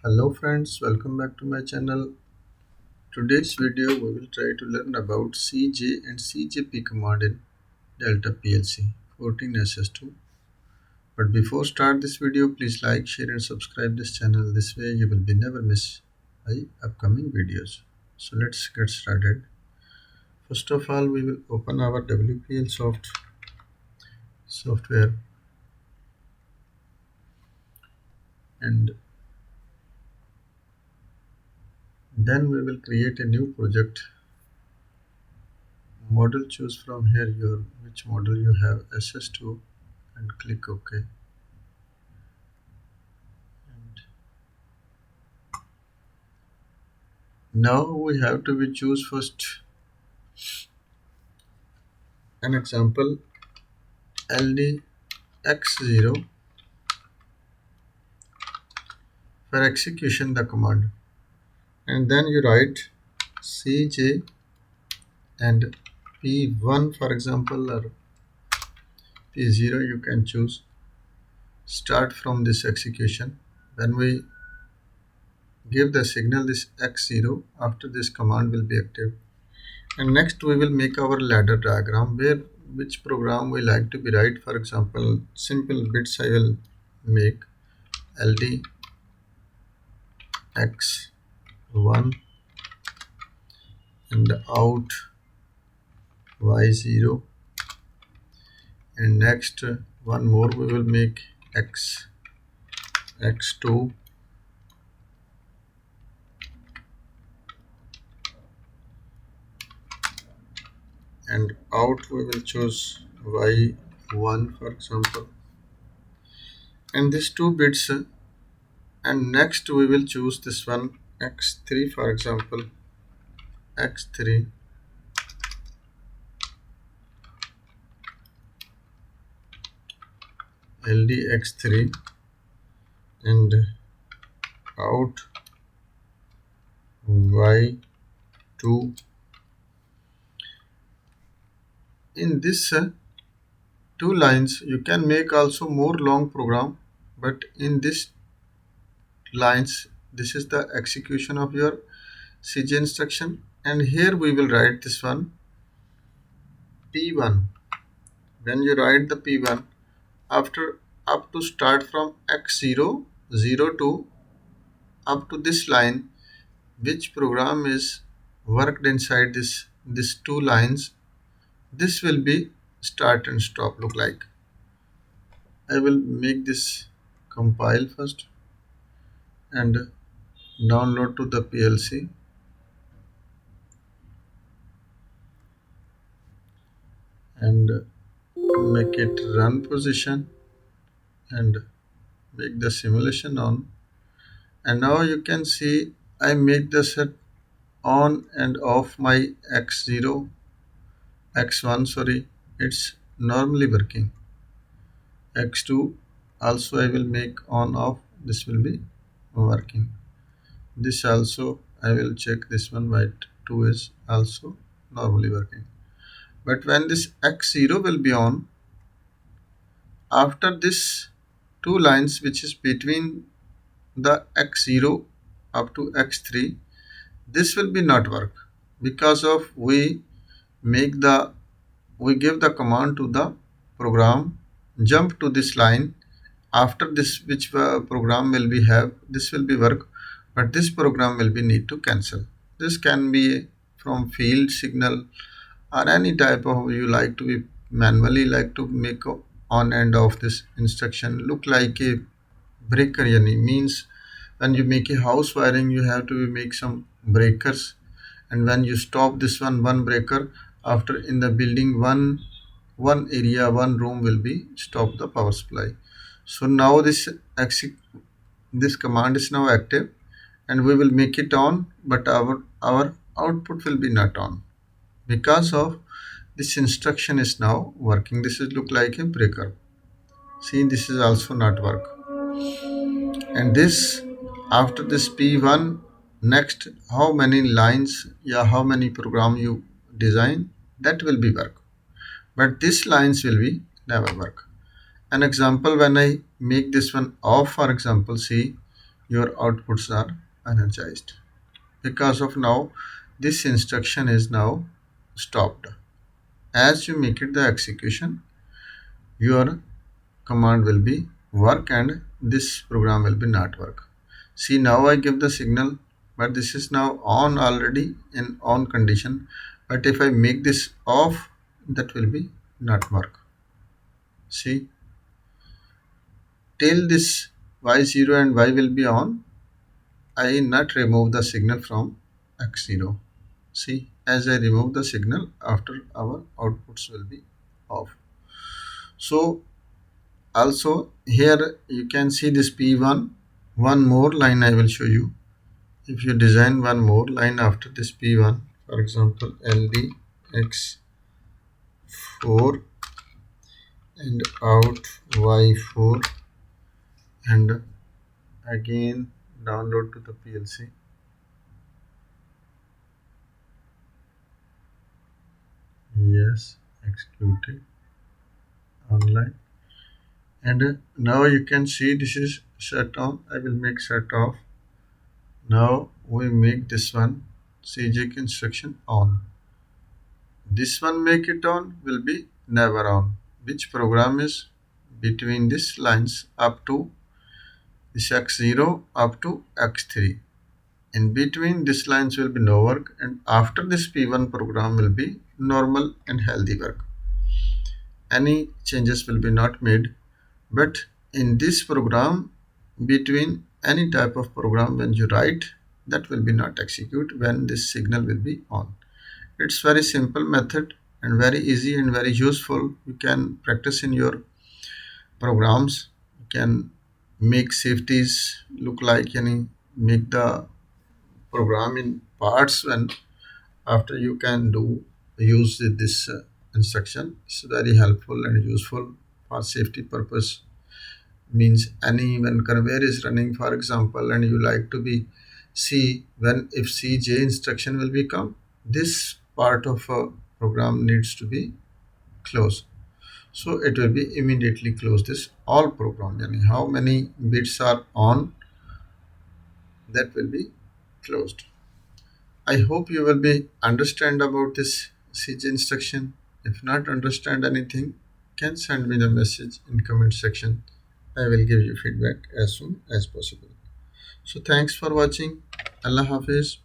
Hello friends, welcome back to my channel. Today's video we will try to learn about CJ and CJP command in Delta PLC 14SS2. But before start this video, please like, share and subscribe this channel. This way you will be never miss my upcoming videos. So let's get started. First of all, we will open our WPL software and then we will create a new project. Model, choose from here your which model you have access to and click OK. And now we have to be choose first an example LDX0 for execution the command, and then you write CJ and P1 for example, or P0 you can choose. Start from this execution. When we give the signal this X0, after this command will be active. And next we will make our ladder diagram where which program we like to be write. For example, simple bits I will make LD X1 and out Y0, and next one more we will make X2 and out we will choose Y1 for example, and these two bits, and next we will choose this one X3 for example, X3 LDX3 and out Y2. In this two lines you can make also more long program, but in this lines this is the execution of your CJ instruction, and here we will write this one P1. When you write the P1, after up to start from X0 0 to up to this line, which program is worked inside this two lines, this will be start and stop look like. I will make this compile first and download to the PLC, and make it run position and make the simulation on. And now you can see I make the set on and off my X0 X1, sorry, it's normally working. X2 also I will make on off, this will be working. This also I will check this one, Y2 is also normally working. But when this X0 will be on, after this two lines which is between the X0 up to X3, this will be not work because of we give the command to the program jump to this line. After this which program will be have, this will be work, but this program will be need to cancel. This can be from field signal or any type of you like to be manually like to make on and off this instruction look like a breaker. Yani means when you make a house wiring you have to make some breakers, and when you stop this one breaker, after in the building one area one room will be stop the power supply. So now this command is now active and we will make it on, but our output will be not on because of this instruction is now working. This is look like a breaker. See, this is also not work. And this after this P1, next how many lines, yeah, how many program you design, that will be work, but this lines will be never work. An example, when I make this one off for example, see your outputs are energized. Because of now, this instruction is now stopped. As you make it the execution, your command will be work and this program will be not work. See, now I give the signal, but this is now on already in on condition. But if I make this off, that will be not work. See, till this y0 and y will be on, I not remove the signal from x0. See, as I remove the signal, after our outputs will be off. So also here you can see this P1. One more line I will show you. If you design one more line after this P1, for example LDX4 and out Y4 and again download to the PLC. Yes, executed online. And now you can see this is shut on. I will make shut off. Now we make this one CJ instruction on. This one make it on will be never on. Which program is between these lines up to this x0 up to x3. In between these lines will be no work, and after this P1 program will be normal and healthy work. Any changes will be not made. But in this program, between any type of program when you write, that will be not execute when this signal will be on. It's very simple method and very easy and very useful. You can practice in your programs. You can make safeties look like any make the program in parts, and after you can do use this instruction. It's very helpful and useful for safety purpose. Means any when conveyor is running, for example, and you like to be see when if CJ instruction will become, this part of a program needs to be closed. So it will be immediately close this all program. Yani how many bits are on, that will be closed. I hope you will be understand about this CJ instruction. If not understand anything, can send me the message in comment section. I will give you feedback as soon as possible. So thanks for watching. Allah Hafiz.